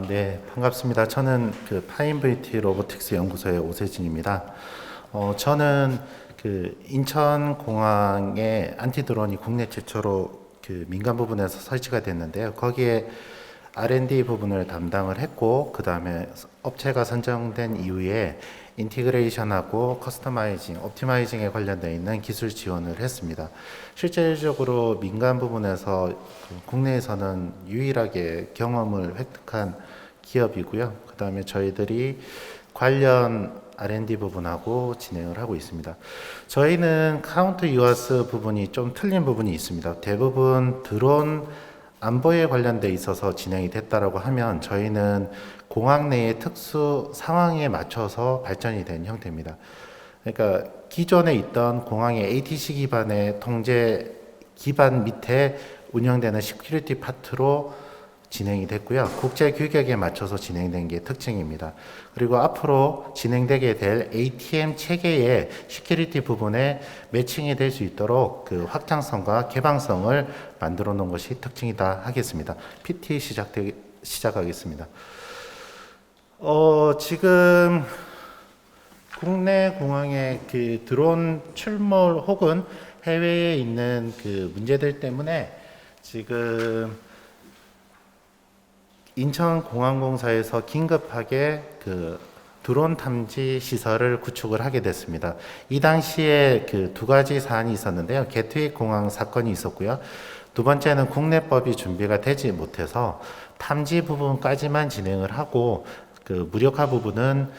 네, 반갑습니다. 저는 파인VT 로보틱스 연구소의 오세진입니다. 저는 인천공항에 안티드론이 국내 최초로 민간 부분에서 설치가 됐는데요. 거기에 R&D 부분을 담당을 했고, 그 다음에 업체가 선정된 이후에 인티그레이션하고 커스터마이징, 옵티마이징에 관련되어 있는 기술 지원을 했습니다. 실질적으로 민간 부분에서 국내에서는 유일하게 경험을 획득한 기업이고요. 그 다음에 저희들이 관련 R&D 부분하고 진행을 하고 있습니다. 저희는 카운트 유아스 부분이 좀 틀린 부분이 있습니다. 대부분 드론 안보에 관련돼 있어서 진행이 됐다라고 하면 저희는 공항 내의 특수 상황에 맞춰서 발전이 된 형태입니다. 그러니까 기존에 있던 공항의 ATC 기반의 통제 기반 밑에 운영되는 시큐리티 파트로 진행이 됐고요. 국제 규격에 맞춰서 진행된 게 특징입니다. 그리고 앞으로 진행되게 될 ATM 체계의 시큐리티 부분에 매칭이 될 수 있도록 확장성과 개방성을 만들어 놓은 것이 특징이다 하겠습니다. PT 시작하겠습니다. 지금 국내 공항의 드론 출몰 혹은 해외에 있는 문제들 때문에 지금 인천공항공사에서 긴급하게 드론 탐지 시설을 구축을 하게 됐습니다. 이 당시에 두 가지 사안이 있었는데요. 게트웨이 공항 사건이 있었고요. 두 번째는 국내법이 준비가 되지 못해서 탐지 부분까지만 진행을 하고 무력화 부분은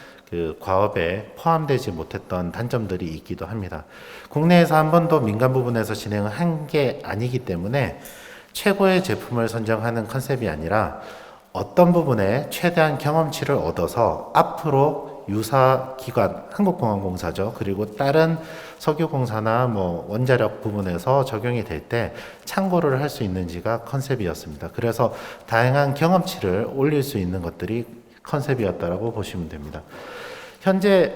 과업에 포함되지 못했던 단점들이 있기도 합니다. 국내에서 한 번도 민간 부분에서 진행을 한 게 아니기 때문에 최고의 제품을 선정하는 컨셉이 아니라 어떤 부분에 최대한 경험치를 얻어서 앞으로 유사 기관, 한국공항공사죠. 그리고 다른 석유공사나 원자력 부분에서 적용이 될 때 참고를 할 수 있는지가 컨셉이었습니다. 그래서 다양한 경험치를 올릴 수 있는 것들이 컨셉이었다라고 보시면 됩니다. 현재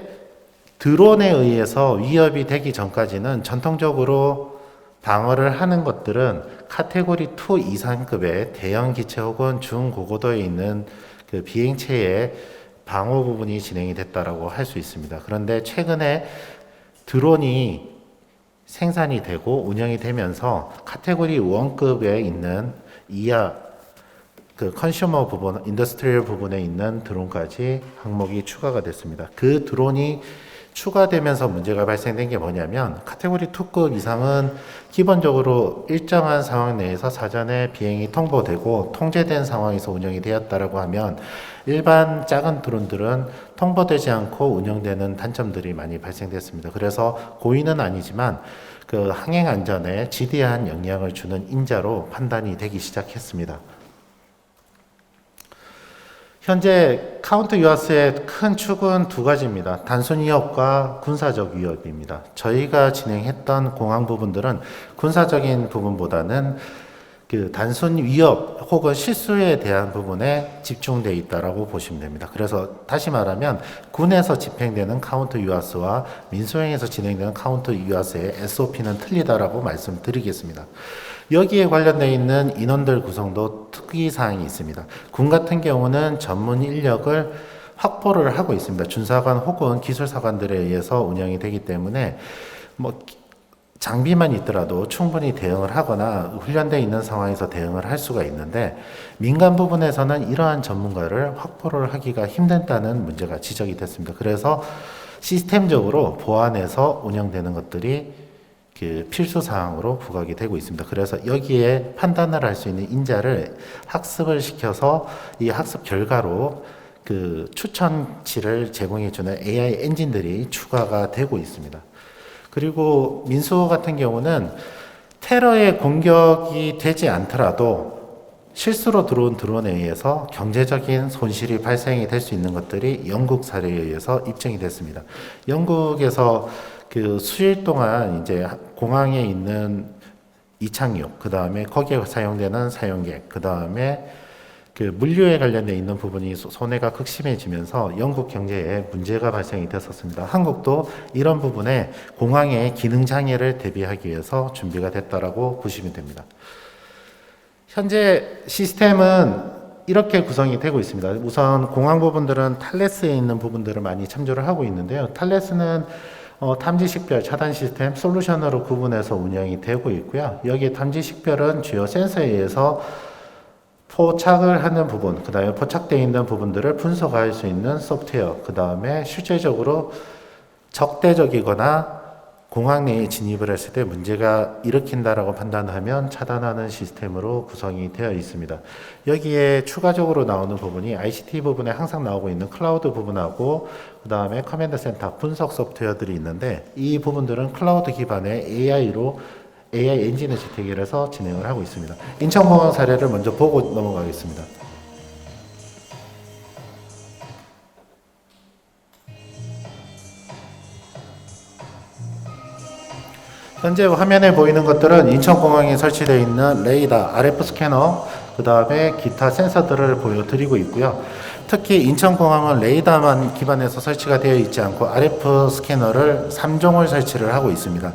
드론에 의해서 위협이 되기 전까지는 전통적으로 방어를 하는 것들은 카테고리 2 이상급의 대형 기체 혹은 중고고도에 있는 비행체의 방어 부분이 진행이 됐다라고 할 수 있습니다. 그런데 최근에 드론이 생산이 되고 운영이 되면서 카테고리 1급에 있는 이하 컨슈머 부분, 인더스트리얼 부분에 있는 드론까지 항목이 추가가 됐습니다. 그 드론이 추가되면서 문제가 발생된 게 뭐냐면 카테고리 2급 이상은 기본적으로 일정한 상황 내에서 사전에 비행이 통보되고 통제된 상황에서 운영이 되었다라고 하면 일반 작은 드론들은 통보되지 않고 운영되는 단점들이 많이 발생됐습니다. 그래서 고의는 아니지만 항행 안전에 지대한 영향을 주는 인자로 판단이 되기 시작했습니다. 현재 카운트 유아스의 큰 축은 두 가지입니다. 단순 위협과 군사적 위협입니다. 저희가 진행했던 공항 부분들은 군사적인 부분보다는 단순 위협 혹은 실수에 대한 부분에 집중되어 있다라고 보시면 됩니다. 그래서 다시 말하면 군에서 집행되는 카운트 유아스와 민소행에서 진행되는 카운트 유아스의 SOP는 틀리다라고 말씀드리겠습니다. 여기에 관련되어 있는 인원들 구성도 특이사항이 있습니다. 군 같은 경우는 전문 인력을 확보를 하고 있습니다. 준사관 혹은 기술사관들에 의해서 운영이 되기 때문에 장비만 있더라도 충분히 대응을 하거나 훈련되어 있는 상황에서 대응을 할 수가 있는데 민간 부분에서는 이러한 전문가를 확보를 하기가 힘들다는 문제가 지적이 됐습니다. 그래서 시스템적으로 보안해서 운영되는 것들이 필수 사항으로 부각이 되고 있습니다. 그래서 여기에 판단을 할 수 있는 인자를 학습을 시켜서 이 학습 결과로 추천치를 제공해주는 AI 엔진들이 추가가 되고 있습니다. 그리고 민수 같은 경우는 테러의 공격이 되지 않더라도 실수로 들어온 드론에 의해서 경제적인 손실이 발생이 될 수 있는 것들이 영국 사례에 의해서 입증이 됐습니다. 영국에서 수일 동안 이제 공항에 있는 이착륙, 그 다음에 거기에 사용되는 사용객, 그 다음에 물류에 관련돼 있는 부분이 손해가 극심해지면서 영국 경제에 문제가 발생이 됐었습니다. 한국도 이런 부분에 공항의 기능 장애를 대비하기 위해서 준비가 됐다라고 보시면 됩니다. 현재 시스템은 이렇게 구성이 되고 있습니다. 우선 공항 부분들은 탈레스에 있는 부분들을 많이 참조를 하고 있는데요. 탈레스는 탐지 식별 차단 시스템 솔루션으로 구분해서 운영이 되고 있고요. 여기 탐지 식별은 주요 센서에 의해서 포착을 하는 부분, 그 다음에 포착되어 있는 부분들을 분석할 수 있는 소프트웨어, 그 다음에 실제적으로 적대적이거나 공항 내에 진입을 했을 때 문제가 일으킨다라고 판단하면 차단하는 시스템으로 구성이 되어 있습니다. 여기에 추가적으로 나오는 부분이 ICT 부분에 항상 나오고 있는 클라우드 부분하고 그 다음에 커맨드 센터 분석 소프트웨어들이 있는데 이 부분들은 클라우드 기반의 AI 엔진을 재택을 해서 진행을 하고 있습니다. 인천공항 사례를 먼저 보고 넘어가겠습니다. 현재 화면에 보이는 것들은 인천공항에 설치되어 있는 레이더, RF 스캐너, 그 다음에 기타 센서들을 보여드리고 있고요. 특히 인천공항은 레이더만 기반해서 설치가 되어 있지 않고 RF 스캐너를 3종을 설치를 하고 있습니다.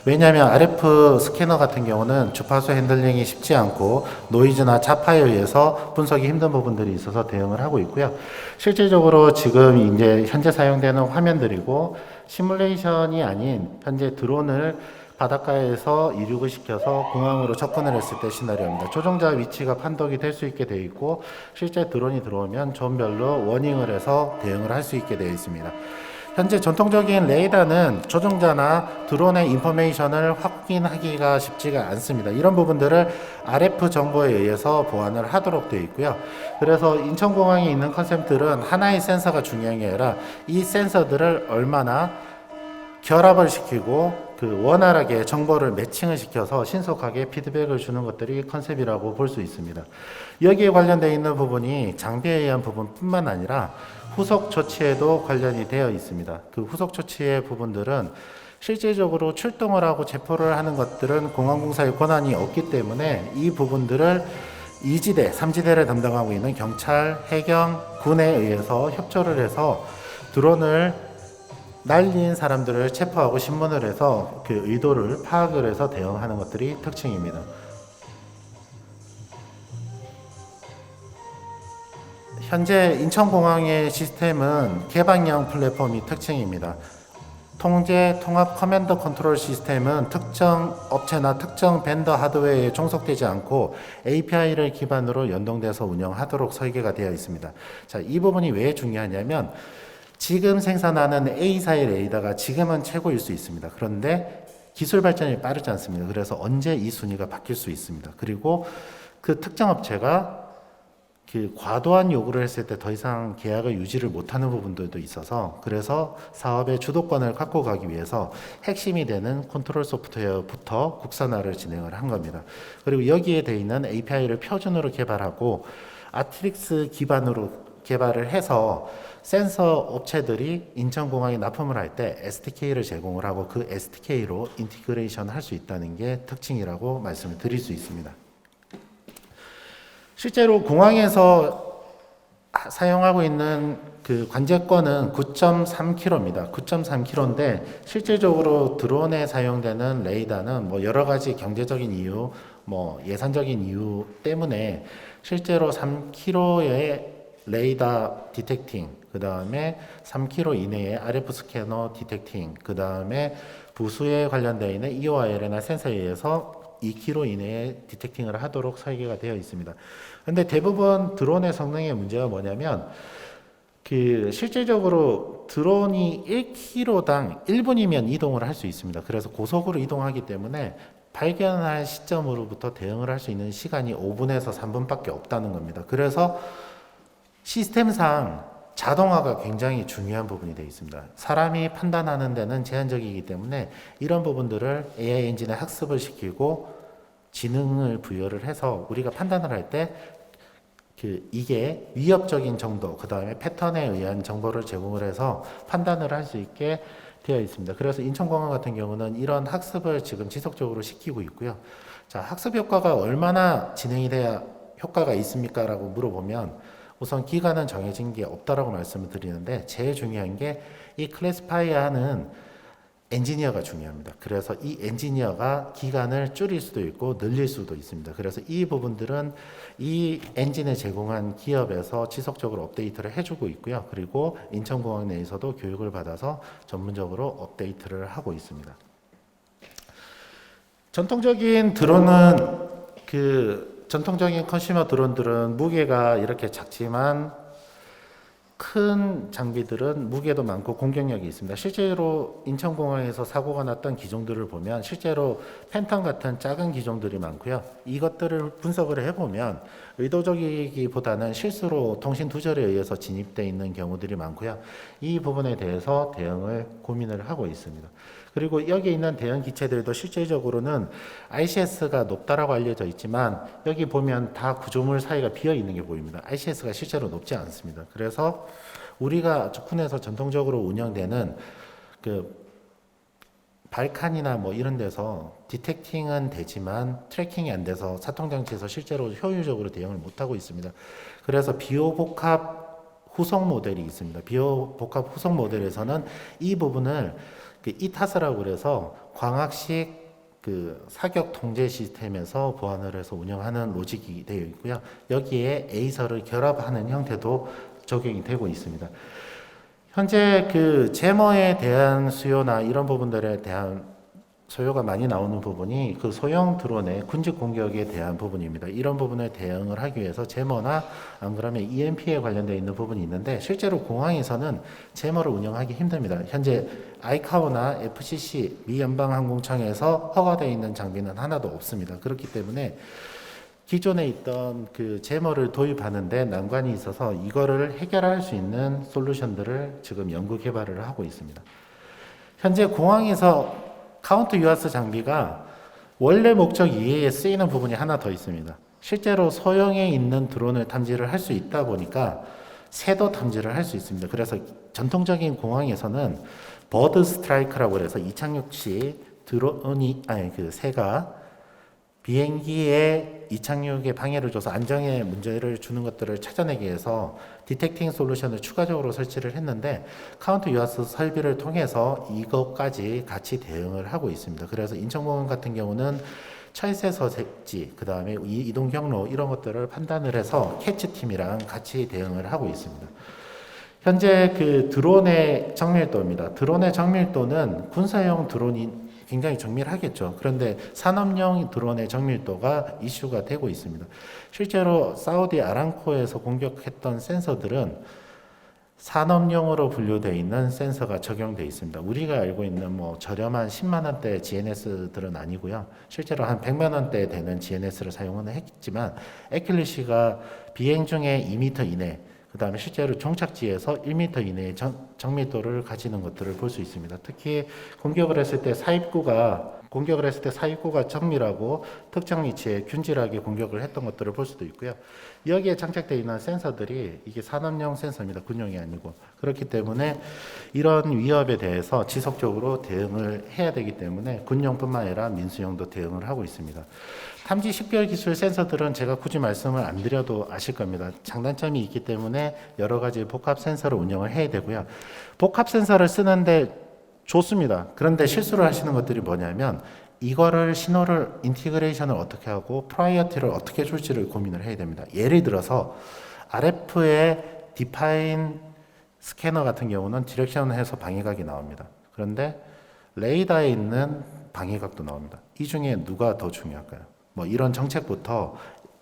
왜냐하면 RF 스캐너 같은 경우는 주파수 핸들링이 쉽지 않고 노이즈나 자파에 의해서 분석이 힘든 부분들이 있어서 대응을 하고 있고요. 실질적으로 지금 이제 현재 사용되는 화면들이고 시뮬레이션이 아닌 현재 드론을 바닷가에서 이륙을 시켜서 공항으로 접근을 했을 때 시나리오입니다. 조종자 위치가 판독이 될 수 있게 되어 있고 실제 드론이 들어오면 존별로 워닝을 해서 대응을 할 수 있게 되어 있습니다. 현재 전통적인 레이더는 조종자나 드론의 인포메이션을 확인하기가 쉽지가 않습니다. 이런 부분들을 RF 정보에 의해서 보완을 하도록 되어 있고요. 그래서 인천공항에 있는 컨셉들은 하나의 센서가 중요한 게 아니라 이 센서들을 얼마나 결합을 시키고 원활하게 정보를 매칭을 시켜서 신속하게 피드백을 주는 것들이 컨셉이라고 볼 수 있습니다. 여기에 관련되어 있는 부분이 장비에 의한 부분뿐만 아니라 후속 조치에도 관련이 되어 있습니다. 그 후속 조치의 부분들은 실질적으로 출동을 하고 체포를 하는 것들은 공항공사의 권한이 없기 때문에 이 부분들을 2지대, 3지대를 담당하고 있는 경찰, 해경, 군에 의해서 협조를 해서 드론을 날린 사람들을 체포하고 신문을 해서 그 의도를 파악을 해서 대응하는 것들이 특징입니다. 현재 인천공항의 시스템은 개방형 플랫폼이 특징입니다. 통제, 통합 커맨드 컨트롤 시스템은 특정 업체나 특정 벤더 하드웨어에 종속되지 않고 API를 기반으로 연동돼서 운영하도록 설계가 되어 있습니다. 자, 이 부분이 왜 중요하냐면 지금 생산하는 A사의 레이더가 지금은 최고일 수 있습니다. 그런데 기술 발전이 빠르지 않습니다. 그래서 언제 이 순위가 바뀔 수 있습니다. 그리고 그 특정 업체가 그 과도한 요구를 했을 때 더 이상 계약을 유지를 못하는 부분들도 있어서 그래서 사업의 주도권을 갖고 가기 위해서 핵심이 되는 컨트롤 소프트웨어부터 국산화를 진행을 한 겁니다. 그리고 여기에 되어 있는 API를 표준으로 개발하고 아트릭스 기반으로 개발을 해서 센서 업체들이 인천공항에 납품을 할 때 SDK를 제공을 하고 그 SDK로 인티그레이션 할 수 있다는 게 특징이라고 말씀을 드릴 수 있습니다. 실제로 공항에서 사용하고 있는 그 관제권은 9.3km입니다. 9.3km인데 실질적으로 드론에 사용되는 레이더는 뭐 여러 가지 경제적인 이유, 뭐 예산적인 이유 때문에 실제로 3km의 레이더 디텍팅, 그 다음에 3km 이내의 RF 스캐너 디텍팅, 그 다음에 부수에 관련되어 있는 EOIR이나 센서에 의해서 2km 이내에 디텍팅을 하도록 설계가 되어 있습니다. 근데 대부분 드론의 성능의 문제가 뭐냐면 그 실질적으로 드론이 1km당 1분이면 이동을 할 수 있습니다. 그래서 고속으로 이동하기 때문에 발견할 시점으로부터 대응을 할 수 있는 시간이 5분에서 3분밖에 없다는 겁니다. 그래서 시스템상 자동화가 굉장히 중요한 부분이 되어 있습니다. 사람이 판단하는 데는 제한적이기 때문에 이런 부분들을 AI 엔진에 학습을 시키고 지능을 부여를 해서 우리가 판단을 할 때 이게 위협적인 정도, 그 다음에 패턴에 의한 정보를 제공을 해서 판단을 할 수 있게 되어 있습니다. 그래서 인천공항 같은 경우는 이런 학습을 지금 지속적으로 시키고 있고요. 자, 학습 효과가 얼마나 진행이 돼야 효과가 있습니까? 라고 물어보면 우선 기간은 정해진 게 없다라고 말씀을 드리는데 제일 중요한 게 이 클래시파이어하는 엔지니어가 중요합니다. 그래서 이 엔지니어가 기간을 줄일 수도 있고 늘릴 수도 있습니다. 그래서 이 부분들은 이 엔진을 제공한 기업에서 지속적으로 업데이트를 해주고 있고요. 그리고 인천공항 내에서도 교육을 받아서 전문적으로 업데이트를 하고 있습니다. 전통적인 드론은 전통적인 컨슈머 드론들은 무게가 이렇게 작지만 큰 장비들은 무게도 많고 공격력이 있습니다. 실제로 인천공항에서 사고가 났던 기종들을 보면 실제로 팬텀 같은 작은 기종들이 많고요. 이것들을 분석을 해보면 의도적이기보다는 실수로 통신 두절에 의해서 진입되어 있는 경우들이 많고요. 이 부분에 대해서 대응을 고민을 하고 있습니다. 그리고 여기 있는 대형 기체들도 실질적으로는 ICS가 높다라고 알려져 있지만 여기 보면 다 구조물 사이가 비어 있는 게 보입니다. ICS가 실제로 높지 않습니다. 그래서 우리가 적군에서 전통적으로 운영되는 발칸이나 뭐 이런 데서 디텍팅은 되지만 트래킹이 안 돼서 사통장치에서 실제로 효율적으로 대응을 못하고 있습니다. 그래서 비호복합 후속 모델이 있습니다. 비호복합 후속 모델에서는 이 부분을 이타스라고 그래서 광학식 사격 통제 시스템에서 보완을 해서 운영하는 로직이 되어 있고요. 여기에 에이서를 결합하는 형태도 적용이 되고 있습니다. 현재 제머에 대한 수요나 이런 부분들에 대한 소요가 많이 나오는 부분이 소형 드론의 군직 공격에 대한 부분입니다. 이런 부분을 대응을 하기 위해서 제머나 안 그러면 EMP에 관련되어 있는 부분이 있는데 실제로 공항에서는 제머를 운영하기 힘듭니다. 현재 아이카오나 FCC 미 연방항공청에서 허가되어 있는 장비는 하나도 없습니다. 그렇기 때문에 기존에 있던 제머를 도입하는데 난관이 있어서 이거를 해결할 수 있는 솔루션들을 지금 연구 개발을 하고 있습니다. 현재 공항에서 카운트 유아스 장비가 원래 목적 이외에 쓰이는 부분이 하나 더 있습니다. 실제로 소형에 있는 드론을 탐지를 할 수 있다 보니까 새도 탐지를 할 수 있습니다. 그래서 전통적인 공항에서는 버드 스트라이크라고 해서 이착륙 시 드론이 새가 비행기의 이착륙에 방해를 줘서 안정에 문제를 주는 것들을 찾아내기 위해서 디텍팅 솔루션을 추가적으로 설치를 했는데 카운트 유아스 설비를 통해서 이것까지 같이 대응을 하고 있습니다. 그래서 인천공항 같은 경우는 철새 서식지, 그 다음에 이동 경로 이런 것들을 판단을 해서 캐치팀이랑 같이 대응을 하고 있습니다. 현재 드론의 정밀도입니다. 드론의 정밀도는 군사용 드론이 굉장히 정밀하겠죠. 그런데 산업용 드론의 정밀도가 이슈가 되고 있습니다. 실제로 사우디 아람코에서 공격했던 센서들은 산업용으로 분류되어 있는 센서가 적용되어 있습니다. 우리가 알고 있는 저렴한 10만 원대 GNS들은 아니고요. 실제로 한 100만 원대 되는 GNS를 사용은 했지만 에킬리시가 비행 중에 2m 이내 그 다음에 실제로 종착지에서 1m 이내의 정밀도를 가지는 것들을 볼 수 있습니다. 특히 공격을 했을 때 사입구가 정밀하고 특정 위치에 균질하게 공격을 했던 것들을 볼 수도 있고요. 여기에 장착되어 있는 센서들이 이게 산업용 센서입니다. 군용이 아니고. 그렇기 때문에 이런 위협에 대해서 지속적으로 대응을 해야 되기 때문에 군용뿐만 아니라 민수용도 대응을 하고 있습니다. 탐지 식별 기술 센서들은 제가 굳이 말씀을 안 드려도 아실 겁니다. 장단점이 있기 때문에 여러 가지 복합 센서를 운영을 해야 되고요. 복합 센서를 쓰는데 좋습니다. 그런데 실수를 하시는 것들이 뭐냐면 이거를 신호를 인티그레이션을 어떻게 하고 프라이어티를 어떻게 줄지를 고민을 해야 됩니다. 예를 들어서 RF의 디파인 스캐너 같은 경우는 디렉션해서 방해각이 나옵니다. 그런데 레이더에 있는 방해각도 나옵니다. 이 중에 누가 더 중요할까요? 이런 정책부터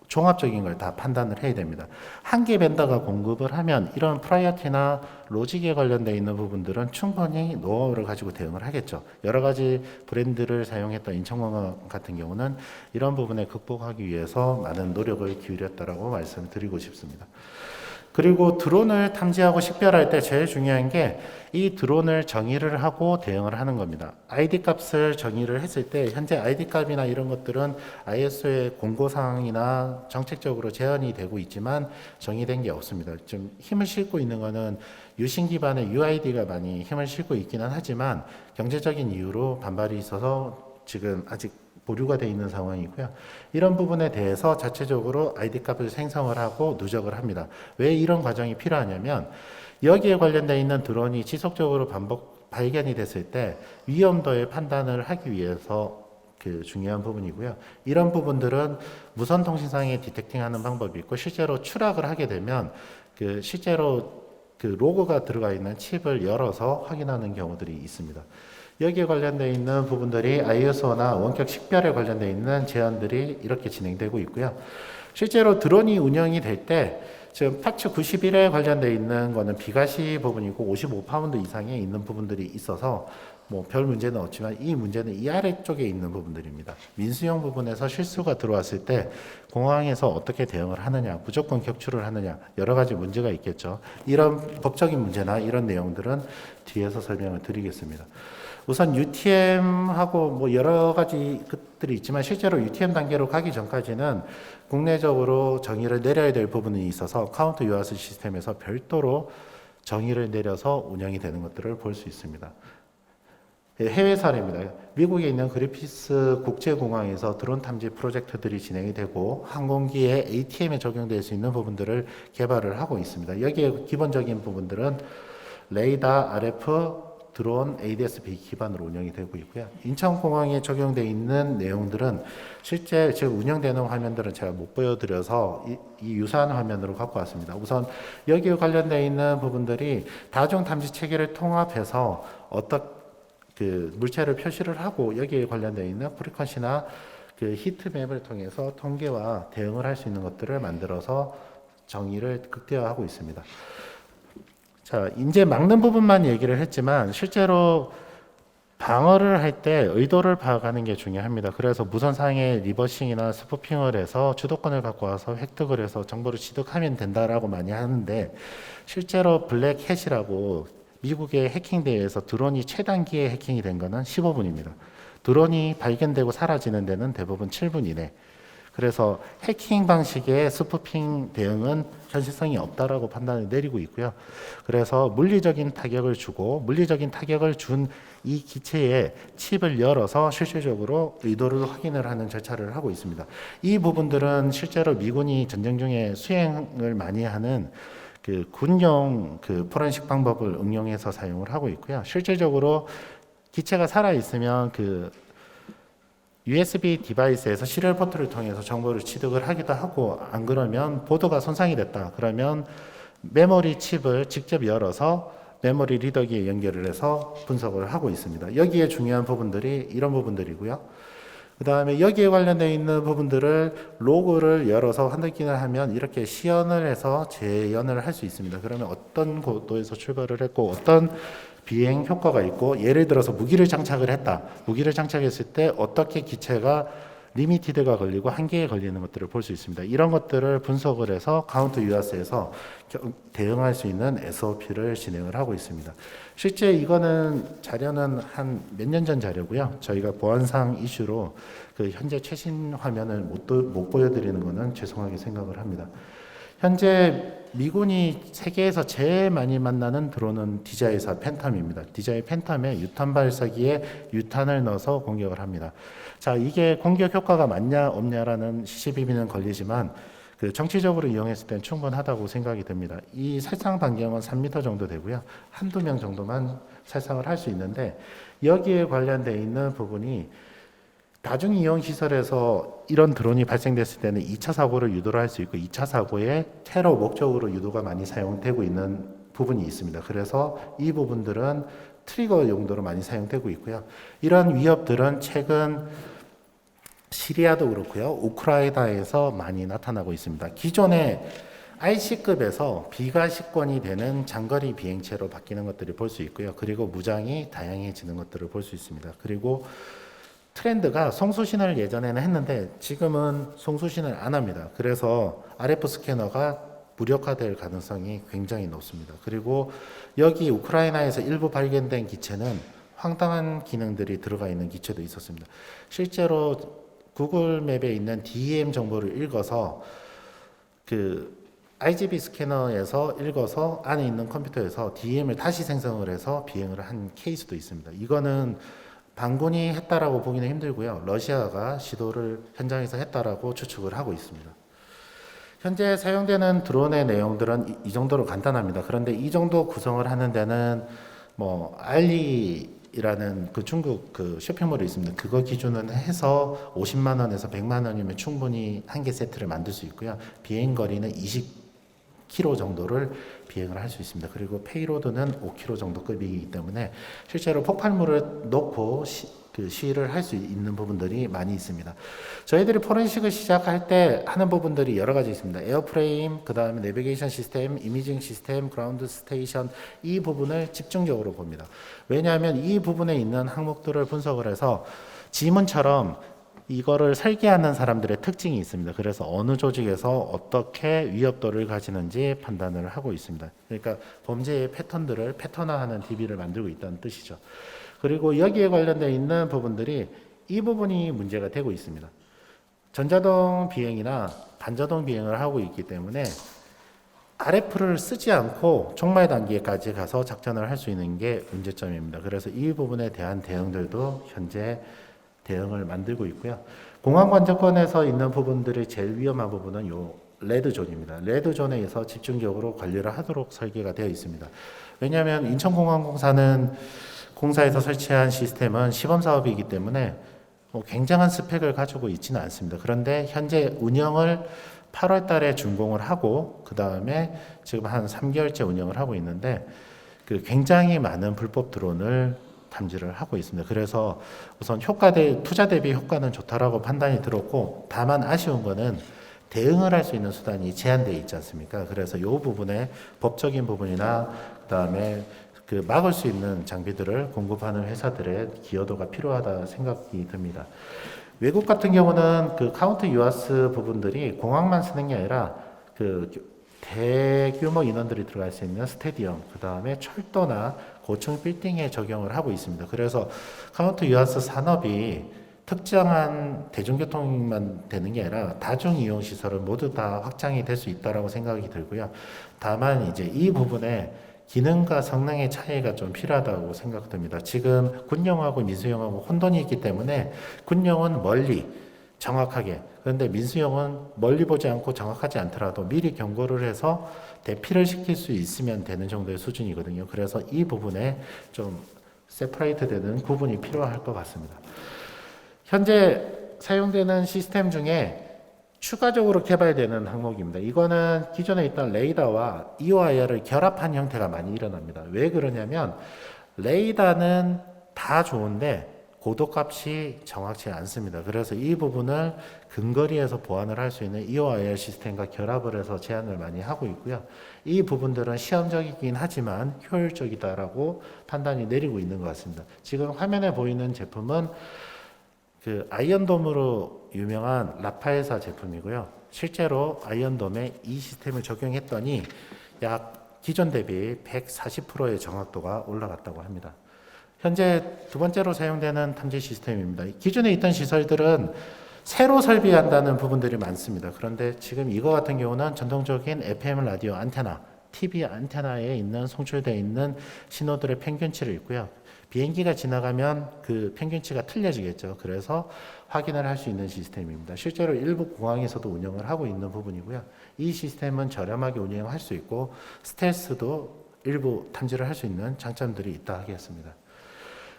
종합적인 걸 다 판단을 해야 됩니다. 한 개 벤더가 공급을 하면 이런 프라이어티나 로직에 관련되어 있는 부분들은 충분히 노하우를 가지고 대응을 하겠죠. 여러 가지 브랜드를 사용했던 인천공항 같은 경우는 이런 부분에 극복하기 위해서 많은 노력을 기울였다라고 말씀드리고 싶습니다. 그리고 드론을 탐지하고 식별할 때 제일 중요한 게 이 드론을 정의를 하고 대응을 하는 겁니다. ID 값을 정의를 했을 때 현재 ID 값이나 이런 것들은 ISO의 공고사항이나 정책적으로 제한이 되고 있지만 정의된 게 없습니다. 좀 힘을 싣고 있는 거는 유신 기반의 UID가 많이 힘을 싣고 있기는 하지만 경제적인 이유로 반발이 있어서 지금 아직 보류가 되어 있는 상황이고요. 이런 부분에 대해서 자체적으로 ID 값을 생성을 하고 누적을 합니다. 왜 이런 과정이 필요하냐면 여기에 관련되어 있는 드론이 지속적으로 발견이 됐을 때 위험도의 판단을 하기 위해서 그 중요한 부분이고요. 이런 부분들은 무선 통신상에 디텍팅하는 방법이 있고 실제로 추락을 하게 되면 그 실제로 그 로고가 들어가 있는 칩을 열어서 확인하는 경우들이 있습니다. 여기에 관련되어 있는 부분들이 ISO나 원격 식별에 관련되어 있는 제안들이 이렇게 진행되고 있고요. 실제로 드론이 운영이 될 때 지금 파츠 91에 관련되어 있는 거는 비가시 부분이고 55파운드 이상에 있는 부분들이 있어서 뭐 별 문제는 없지만 이 문제는 이 아래쪽에 있는 부분들입니다. 민수용 부분에서 실수가 들어왔을 때 공항에서 어떻게 대응을 하느냐, 무조건 격추를 하느냐 여러 가지 문제가 있겠죠. 이런 법적인 문제나 이런 내용들은 뒤에서 설명을 드리겠습니다. 우선 UTM하고 뭐 여러 가지 것들이 있지만 실제로 UTM 단계로 가기 전까지는 국내적으로 정의를 내려야 될 부분이 있어서 카운트 유아스 시스템에서 별도로 정의를 내려서 운영이 되는 것들을 볼 수 있습니다. 해외 사례입니다. 미국에 있는 그리피스 국제공항에서 드론 탐지 프로젝트들이 진행이 되고 항공기의 ATM에 적용될 수 있는 부분들을 개발을 하고 있습니다. 여기에 기본적인 부분들은 레이더, RF, 드론, ADS-B 기반으로 운영이 되고 있고요. 인천공항에 적용되어 있는 내용들은 실제 지금 운영되는 화면들은 제가 못 보여드려서 이 유사한 화면으로 갖고 왔습니다. 우선 여기에 관련되어 있는 부분들이 다중 탐지 체계를 통합해서 어떤 그 물체를 표시를 하고 여기에 관련되어 있는 프리퀀시나 그 히트맵을 통해서 통계와 대응을 할 수 있는 것들을 만들어서 정의를 극대화하고 있습니다. 자, 이제 막는 부분만 얘기를 했지만 실제로 방어를 할 때 의도를 파악하는 게 중요합니다. 그래서 무선상에 리버싱이나 스푸핑을 해서 주도권을 갖고 와서 획득을 해서 정보를 취득하면 된다라고 많이 하는데 실제로 블랙햇이라고 미국의 해킹 대회에서 드론이 최단기에 해킹이 된 거는 15분입니다. 드론이 발견되고 사라지는 데는 대부분 7분 이내. 그래서 해킹 방식의 스푸핑 대응은 현실성이 없다라고 판단을 내리고 있고요. 그래서 물리적인 타격을 주고 물리적인 타격을 준 이 기체의 칩을 열어서 실질적으로 의도를 확인을 하는 절차를 하고 있습니다. 이 부분들은 실제로 미군이 전쟁 중에 수행을 많이 하는 그 군용 그 포렌식 방법을 응용해서 사용을 하고 있고요. 실질적으로 기체가 살아 있으면 그 USB 디바이스에서 시리얼 포트를 통해서 정보를 취득을 하기도 하고 안 그러면 보드가 손상이 됐다. 그러면 메모리 칩을 직접 열어서 메모리 리더기에 연결을 해서 분석을 하고 있습니다. 여기에 중요한 부분들이 이런 부분들이고요. 그 다음에 여기에 관련되어 있는 부분들을 로그를 열어서 환들기를 하면 이렇게 시연을 해서 재연을 할 수 있습니다. 그러면 어떤 고도에서 출발을 했고 어떤 비행 효과가 있고 예를 들어서 무기를 장착을 했다. 무기를 장착했을 때 어떻게 기체가 리미티드가 걸리고 한계에 걸리는 것들을 볼 수 있습니다. 이런 것들을 분석을 해서 카운트 유아스에서 대응할 수 있는 SOP를 진행을 하고 있습니다. 실제 이거는 자료는 한 몇 년 전 자료고요. 저희가 보안상 이슈로 그 현재 최신 화면을 못 보여드리는 것은 죄송하게 생각을 합니다. 현재 미군이 세계에서 제일 많이 만나는 드론은 DJI-4 팬텀입니다. DJI 팬텀에 유탄 발사기에 유탄을 넣어서 공격을 합니다. 자, 이게 공격 효과가 많냐 없냐라는 시시비비는 걸리지만 그 정치적으로 이용했을 때는 충분하다고 생각이 듭니다. 이 살상 반경은 3m 정도 되고요. 한두 명 정도만 살상을 할 수 있는데 여기에 관련되어 있는 부분이 다중 이용 시설에서 이런 드론이 발생됐을 때는 2차 사고를 유도를 할 수 있고 2차 사고에 테러 목적으로 유도가 많이 사용되고 있는 부분이 있습니다. 그래서 이 부분들은 트리거 용도로 많이 사용되고 있고요. 이런 위협들은 최근 시리아도 그렇고요. 우크라이나에서 많이 나타나고 있습니다. 기존의 IC급에서 비가시권이 되는 장거리 비행체로 바뀌는 것들을 볼 수 있고요. 그리고 무장이 다양해지는 것들을 볼 수 있습니다. 그리고 트렌드가 송수신을 예전에는 했는데 지금은 송수신을 안 합니다. 그래서 RF 스캐너가 무력화될 가능성이 굉장히 높습니다. 그리고 여기 우크라이나에서 일부 발견된 기체는 황당한 기능들이 들어가 있는 기체도 있었습니다. 실제로 구글 맵에 있는 DEM 정보를 읽어서 그 RGB 스캐너에서 읽어서 안에 있는 컴퓨터에서 DEM을 다시 생성을 해서 비행을 한 케이스도 있습니다. 이거는 반군이 했다라고 보기는 힘들고요. 러시아가 시도를 현장에서 했다라고 추측을 하고 있습니다. 현재 사용되는 드론의 내용들은 이 정도로 간단합니다. 그런데 이 정도 구성을 하는 데는 뭐 알리라는 그 중국 그 쇼핑몰이 있습니다. 그거 기준은 해서 50만 원에서 100만 원이면 충분히 한 개 세트를 만들 수 있고요. 비행 거리는 20km 정도를 비행을 할 수 있습니다. 그리고 페이로드는 5km 정도 급이기 때문에 실제로 폭발물을 넣고 시위를 할 수 있는 부분들이 많이 있습니다. 저희들이 포렌식을 시작할 때 하는 부분들이 여러 가지 있습니다. 에어프레임, 그 다음에 내비게이션 시스템, 이미징 시스템, 그라운드 스테이션, 이 부분을 집중적으로 봅니다. 왜냐하면 이 부분에 있는 항목들을 분석을 해서 지문처럼 이거를 설계하는 사람들의 특징이 있습니다. 그래서 어느 조직에서 어떻게 위협도를 가지는지 판단을 하고 있습니다. 그러니까 범죄의 패턴들을 패턴화하는 DB를 만들고 있다는 뜻이죠. 그리고 여기에 관련되어 있는 부분들이 이 부분이 문제가 되고 있습니다. 전자동 비행이나 반자동 비행을 하고 있기 때문에 RF를 쓰지 않고 종말 단계까지 가서 작전을 할 수 있는 게 문제점입니다. 그래서 이 부분에 대한 대응들도 현재 대응을 만들고 있고요. 공항 관제권에서 있는 부분들이 제일 위험한 부분은 요 레드존입니다. 레드존에서 집중적으로 관리를 하도록 설계가 되어 있습니다. 왜냐하면 공사에서 설치한 시스템은 시범 사업이기 때문에 굉장한 스펙을 가지고 있지는 않습니다. 그런데 현재 운영을 8월 달에 준공을 하고 그 다음에 지금 한 3개월째 운영을 하고 있는데 그 굉장히 많은 불법 드론을 탐지를 하고 있습니다. 그래서 우선 투자 대비 효과는 좋다라고 판단이 들었고, 다만 아쉬운 거는 대응을 할 수 있는 수단이 제한되어 있지 않습니까? 그래서 이 부분에 법적인 부분이나 그다음에 그 막을 수 있는 장비들을 공급하는 회사들의 기여도가 필요하다 생각이 듭니다. 외국 같은 경우는 그 카운트 유아스 부분들이 공항만 쓰는 게 아니라 그 대규모 인원들이 들어갈 수 있는 스테디엄, 그 다음에 철도나 고층 빌딩에 적용을 하고 있습니다. 그래서 카운트 유아스 산업이 특정한 대중교통만 되는 게 아니라 다중 이용 시설은 모두 다 확장이 될 수 있다라고 생각이 들고요. 다만 이제 이 부분에 기능과 성능의 차이가 좀 필요하다고 생각됩니다. 지금 군용하고 민수용하고 혼돈이 있기 때문에 군용은 멀리 정확하게, 그런데 민수용은 멀리 보지 않고 정확하지 않더라도 미리 경고를 해서 대피를 시킬 수 있으면 되는 정도의 수준이거든요. 그래서 이 부분에 좀 세퍼레이트 되는 구분이 필요할 것 같습니다. 현재 사용되는 시스템 중에 추가적으로 개발되는 항목입니다. 이거는 기존에 있던 레이더와 EOIR을 결합한 형태가 많이 일어납니다. 왜 그러냐면 레이더는 다 좋은데 고도값이 정확치 않습니다. 그래서 이 부분을 근거리에서 보완을 할 수 있는 EOIR 시스템과 결합을 해서 제안을 많이 하고 있고요. 이 부분들은 시험적이긴 하지만 효율적이다라고 판단이 내리고 있는 것 같습니다. 지금 화면에 보이는 제품은 그 아이언돔으로 유명한 라파엘사 제품이고요. 실제로 아이언돔에 이 시스템을 적용했더니 약 기존 대비 140%의 정확도가 올라갔다고 합니다. 현재 두 번째로 사용되는 탐지 시스템입니다. 기존에 있던 시설들은 새로 설비한다는 부분들이 많습니다. 그런데 지금 이거 같은 경우는 전통적인 FM 라디오 안테나, TV 안테나에 있는 송출되어 있는 신호들의 평균치를 있고요. 비행기가 지나가면 그 평균치가 틀려지겠죠. 그래서 확인을 할 수 있는 시스템입니다. 실제로 일부 공항에서도 운영을 하고 있는 부분이고요. 이 시스템은 저렴하게 운영할 수 있고 스텔스도 일부 탐지를 할 수 있는 장점들이 있다 하겠습니다.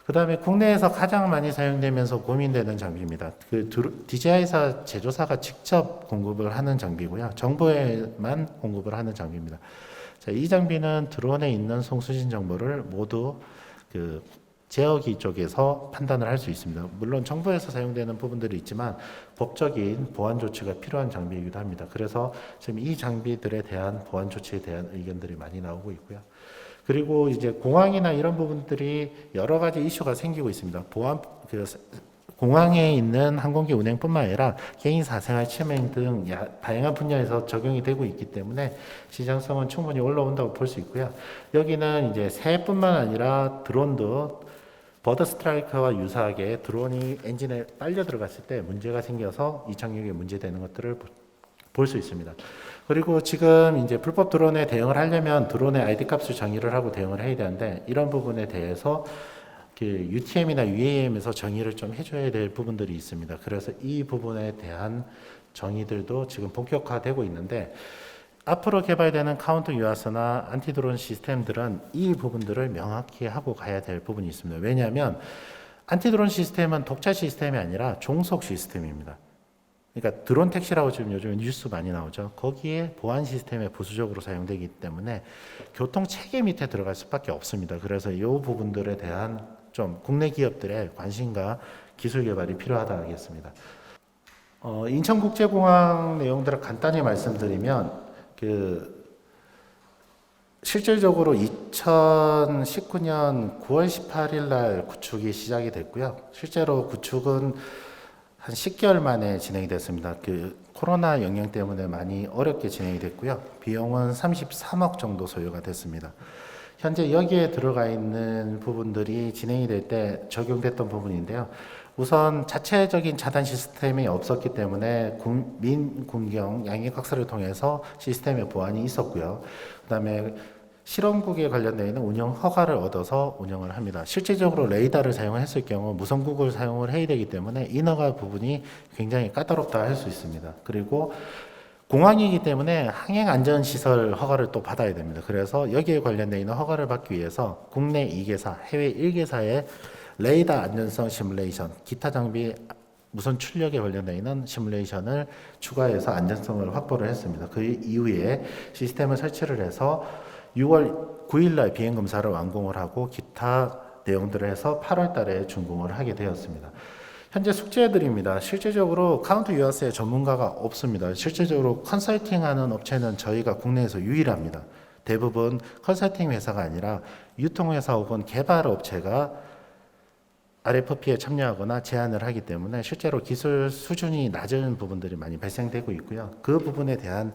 그 다음에 국내에서 가장 많이 사용되면서 고민되는 장비입니다. 그 DJI사 제조사가 직접 공급을 하는 장비고요. 정부에만 공급을 하는 장비입니다. 자, 이 장비는 드론에 있는 송수신 정보를 모두 그 제어기 쪽에서 판단을 할 수 있습니다. 물론 정부에서 사용되는 부분들이 있지만 법적인 보안 조치가 필요한 장비이기도 합니다. 그래서 지금 이 장비들에 대한 보안 조치에 대한 의견들이 많이 나오고 있고요. 그리고 이제 공항이나 이런 부분들이 여러 가지 이슈가 생기고 있습니다. 공항에 있는 항공기 운행뿐만 아니라 개인 사생활 침해 등 다양한 분야에서 적용이 되고 있기 때문에 시장성은 충분히 올라온다고 볼 수 있고요. 여기는 이제 새뿐만 아니라 드론도 버드 스트라이커와 유사하게 드론이 엔진에 빨려 들어갔을 때 문제가 생겨서 이착륙에 문제되는 것들을 볼 수 있습니다. 그리고 지금 이제 불법 드론에 대응을 하려면 드론의 ID 값을 정의를 하고 대응을 해야 되는데 이런 부분에 대해서 그 UTM이나 UAM에서 정의를 좀 해줘야 될 부분들이 있습니다. 그래서 이 부분에 대한 정의들도 지금 본격화되고 있는데 앞으로 개발되는 카운터 유아서나 안티드론 시스템들은 이 부분들을 명확히 하고 가야 될 부분이 있습니다. 왜냐하면 안티드론 시스템은 독자 시스템이 아니라 종속 시스템입니다. 그러니까 드론 택시라고 지금 요즘 뉴스 많이 나오죠. 거기에 보안 시스템에 부수적으로 사용되기 때문에 교통 체계 밑에 들어갈 수밖에 없습니다. 그래서 이 부분들에 대한 좀 국내 기업들의 관심과 기술 개발이 필요하다 하겠습니다. 인천국제공항 내용들을 간단히 말씀드리면 실질적으로 2019년 9월 18일 날 구축이 시작이 됐고요. 실제로 구축은 한 10개월 만에 진행이 됐습니다. 코로나 영향 때문에 많이 어렵게 진행이 됐고요. 비용은 33억 정도 소요가 됐습니다. 현재 여기에 들어가 있는 부분들이 진행이 될 때 적용됐던 부분인데요. 우선 자체적인 차단 시스템이 없었기 때문에 민군경 양익학설을 통해서 시스템의 보완이 있었고요. 그다음에 실험국에 관련되어 있는 운영 허가를 얻어서 운영을 합니다. 실질적으로 레이더를 사용했을 경우 무선국을 사용을 해야 되기 때문에 인허가 부분이 굉장히 까다롭다 할 수 있습니다. 그리고 공항이기 때문에 항행안전시설 허가를 또 받아야 됩니다. 그래서 여기에 관련되어 있는 허가를 받기 위해서 국내 2개사, 해외 1개사의 레이더 안전성 시뮬레이션, 기타 장비 무선 출력에 관련되어 있는 시뮬레이션을 추가해서 안전성을 확보를 했습니다. 그 이후에 시스템을 설치를 해서 6월 9일 날 비행 검사를 완공을 하고 기타 내용들을 해서 8월 달에 준공을 하게 되었습니다. 현재 숙제들입니다. 실제적으로 카운터 유아스의 전문가가 없습니다. 실제적으로 컨설팅하는 업체는 저희가 국내에서 유일합니다. 대부분 컨설팅 회사가 아니라 유통회사 혹은 개발 업체가 RFP에 참여하거나 제안을 하기 때문에 실제로 기술 수준이 낮은 부분들이 많이 발생되고 있고요. 그 부분에 대한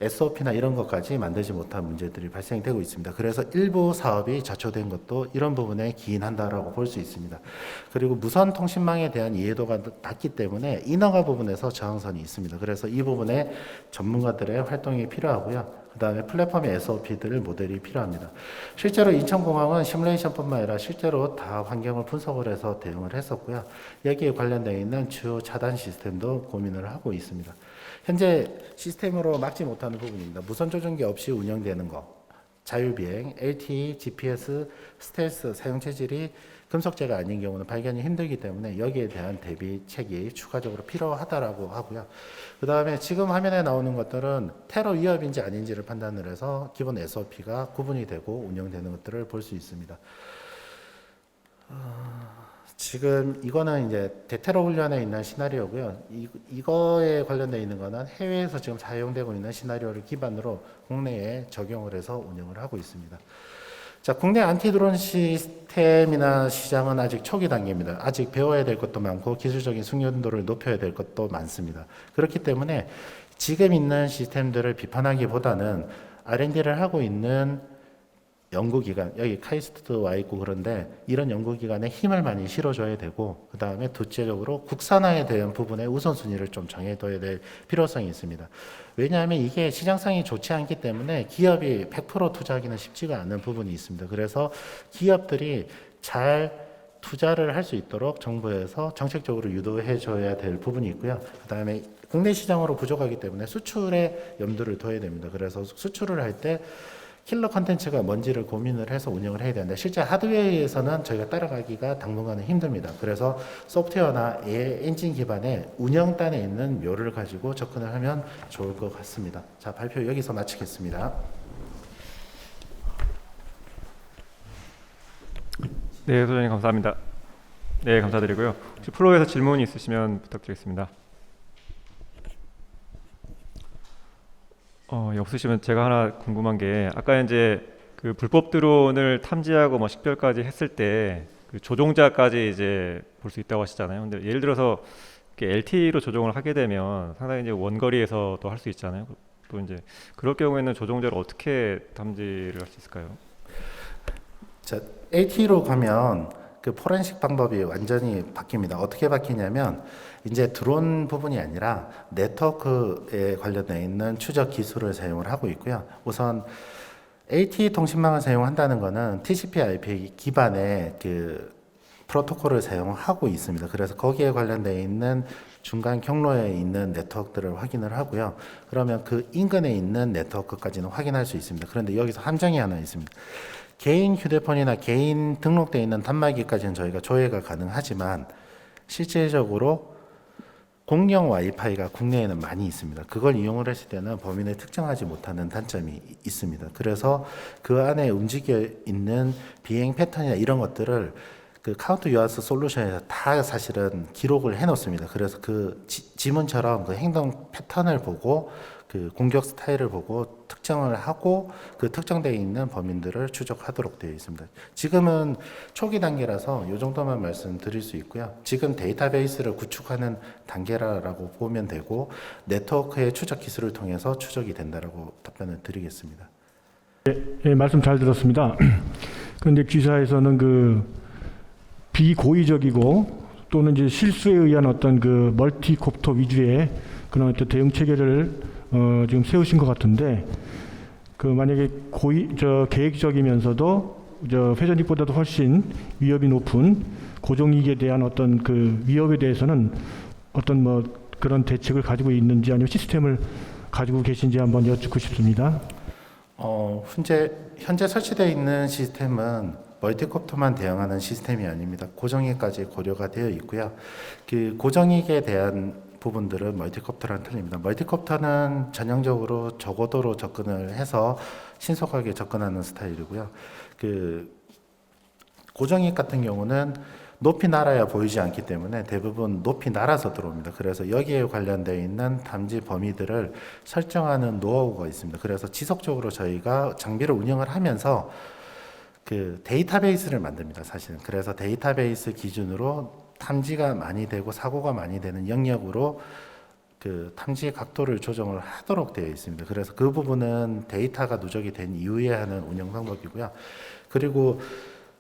SOP나 이런 것까지 만들지 못한 문제들이 발생되고 있습니다. 그래서 일부 사업이 좌초된 것도 이런 부분에 기인한다라고 볼 수 있습니다. 그리고 무선 통신망에 대한 이해도가 낮기 때문에 인허가 부분에서 저항선이 있습니다. 그래서 이 부분에 전문가들의 활동이 필요하고요. 그 다음에 플랫폼의 SOP들 모델이 필요합니다. 실제로 인천공항은 시뮬레이션뿐만 아니라 실제로 다 환경을 분석을 해서 대응을 했었고요. 여기에 관련되어 있는 주요 차단 시스템도 고민을 하고 있습니다. 현재 시스템으로 막지 못하는 부분입니다. 무선 조종기 없이 운영되는 거, 자율비행, LTE, GPS, 스텔스 사용 체질이 금속재가 아닌 경우는 발견이 힘들기 때문에 여기에 대한 대비책이 추가적으로 필요하다라고 하고요. 그 다음에 지금 화면에 나오는 것들은 테러 위협인지 아닌지를 판단을 해서 기본 SOP가 구분이 되고 운영되는 것들을 볼 수 있습니다. 지금 이거는 이제 대테러 훈련에 있는 시나리오고요. 이거에 관련되어 있는 거는 해외에서 지금 사용되고 있는 시나리오를 기반으로 국내에 적용을 해서 운영을 하고 있습니다. 자, 국내 안티드론 시스템이나 시장은 아직 초기 단계입니다. 아직 배워야 될 것도 많고 기술적인 숙련도를 높여야 될 것도 많습니다. 그렇기 때문에 지금 있는 시스템들을 비판하기보다는 R&D를 하고 있는 연구기관, 여기 카이스트도 와 있고 그런데 이런 연구기관에 힘을 많이 실어줘야 되고 그 다음에 둘째적으로 국산화에 대한 부분에 우선순위를 좀 정해둬야 될 필요성이 있습니다. 왜냐하면 이게 시장성이 좋지 않기 때문에 기업이 100% 투자하기는 쉽지가 않은 부분이 있습니다. 그래서 기업들이 잘 투자를 할 수 있도록 정부에서 정책적으로 유도해 줘야 될 부분이 있고요. 그 다음에 국내 시장으로 부족하기 때문에 수출에 염두를 둬야 됩니다. 그래서 수출을 할 때 킬러 컨텐츠가 뭔지를 고민을 해서 운영을 해야 되는데 실제 하드웨어에서는 저희가 따라가기가 당분간은 힘듭니다. 그래서 소프트웨어나 엔진 기반의 운영단에 있는 묘를 가지고 접근을 하면 좋을 것 같습니다. 자, 발표 여기서 마치겠습니다. 네, 소장님 감사합니다. 네, 감사드리고요. 혹시 프로에서 질문이 있으시면 부탁드리겠습니다. 없으시면 제가 하나 궁금한 게 아까 이제 그 불법 드론을 탐지하고 뭐 식별까지 했을 때 그 조종자까지 이제 볼 수 있다고 하시잖아요. 근데 예를 들어서 LTE로 조종을 하게 되면 상당히 이제 원거리에서도 할 수 있잖아요. 또 이제 그럴 경우에는 조종자를 어떻게 탐지를 할 수 있을까요? 자, LTE로 가면 그 포렌식 방법이 완전히 바뀝니다. 어떻게 바뀌냐면 이제 드론 부분이 아니라 네트워크에 관련되어 있는 추적 기술을 사용을 하고 있고요. 우선 LTE 통신망을 사용한다는 것은 TCP/IP 기반의 그 프로토콜을 사용하고 있습니다. 그래서 거기에 관련되어 있는 중간 경로에 있는 네트워크들을 확인을 하고요. 그러면 그 인근에 있는 네트워크까지는 확인할 수 있습니다. 그런데 여기서 함정이 하나 있습니다. 개인 휴대폰이나 개인 등록되어 있는 단말기까지는 저희가 조회가 가능하지만 실질적으로 공용 와이파이가 국내에는 많이 있습니다. 그걸 이용을 했을 때는 범인을 특정하지 못하는 단점이 있습니다. 그래서 그 안에 움직여 있는 비행 패턴이나 이런 것들을 그 카운트 유아스 솔루션에서 다 사실은 기록을 해 놓습니다. 그래서 그 지문처럼 그 행동 패턴을 보고 그 공격 스타일을 보고 특정을 하고 그 특정되어 있는 범인들을 추적하도록 되어 있습니다. 지금은 초기 단계라서 이 정도만 말씀드릴 수 있고요. 지금 데이터베이스를 구축하는 단계라고 보면 되고 네트워크의 추적 기술을 통해서 추적이 된다라고 답변을 드리겠습니다. 예, 말씀 잘 들었습니다. 그런데 기사에서는 그 비고의적이고 또는 이제 실수에 의한 어떤 그 멀티콥터 위주의 그런 어떤 대응 체계를 지금 세우신 것 같은데, 그 만약에 계획적이면서도 회전익보다도 훨씬 위협이 높은 고정이익에 대한 어떤 그 위협에 대해서는 어떤 뭐 그런 대책을 가지고 있는지 아니면 시스템을 가지고 계신지 한번 여쭙고 싶습니다. 현재 설치되어 있는 시스템은 멀티콥터만 대응하는 시스템이 아닙니다. 고정이익까지 고려가 되어 있고요. 그 고정이익에 대한 부분들은 멀티콥터랑 틀립니다. 멀티콥터는 전형적으로 저고도로 접근을 해서 신속하게 접근하는 스타일이고요. 그 고정이익 같은 경우는 높이 날아야 보이지 않기 때문에 대부분 높이 날아서 들어옵니다. 그래서 여기에 관련되어 있는 탐지 범위들을 설정하는 노하우가 있습니다. 그래서 지속적으로 저희가 장비를 운영을 하면서 그 데이터베이스를 만듭니다. 사실은. 그래서 데이터베이스 기준으로 탐지가 많이 되고 사고가 많이 되는 영역으로 그 탐지 각도를 조정을 하도록 되어 있습니다. 그래서 그 부분은 데이터가 누적이 된 이후에 하는 운영 방법이고요. 그리고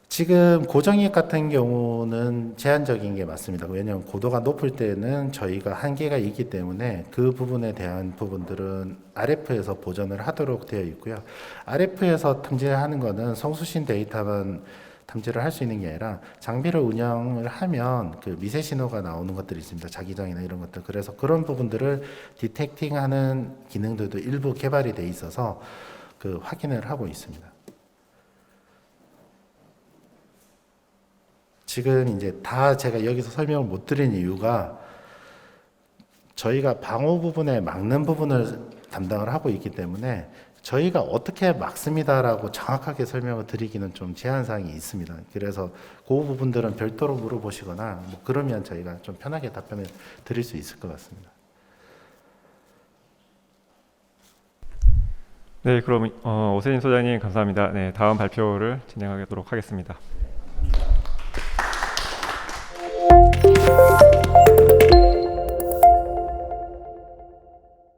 지금 고정이익 같은 경우는 제한적인 게 맞습니다. 왜냐하면 고도가 높을 때는 저희가 한계가 있기 때문에 그 부분에 대한 부분들은 RF에서 보전을 하도록 되어 있고요. RF에서 탐지를 하는 거는 송수신 데이터만 탐지를 할 수 있는 게 아니라 장비를 운영을 하면 그 미세 신호가 나오는 것들이 있습니다. 자기장이나 이런 것들. 그래서 그런 부분들을 디텍팅하는 기능들도 일부 개발이 돼 있어서 그 확인을 하고 있습니다. 지금 이제 다 제가 여기서 설명을 못 드린 이유가 저희가 방호 부분에 막는 부분을 담당을 하고 있기 때문에 저희가 어떻게 막습니다라고 정확하게 설명을 드리기는 좀 제한사항이 있습니다. 그래서 그 부분들은 별도로 물어보시거나 뭐 그러면 저희가 좀 편하게 답변을 드릴 수 있을 것 같습니다. 네, 그럼 오세진 소장님 감사합니다. 네, 다음 발표를 진행하도록 하겠습니다.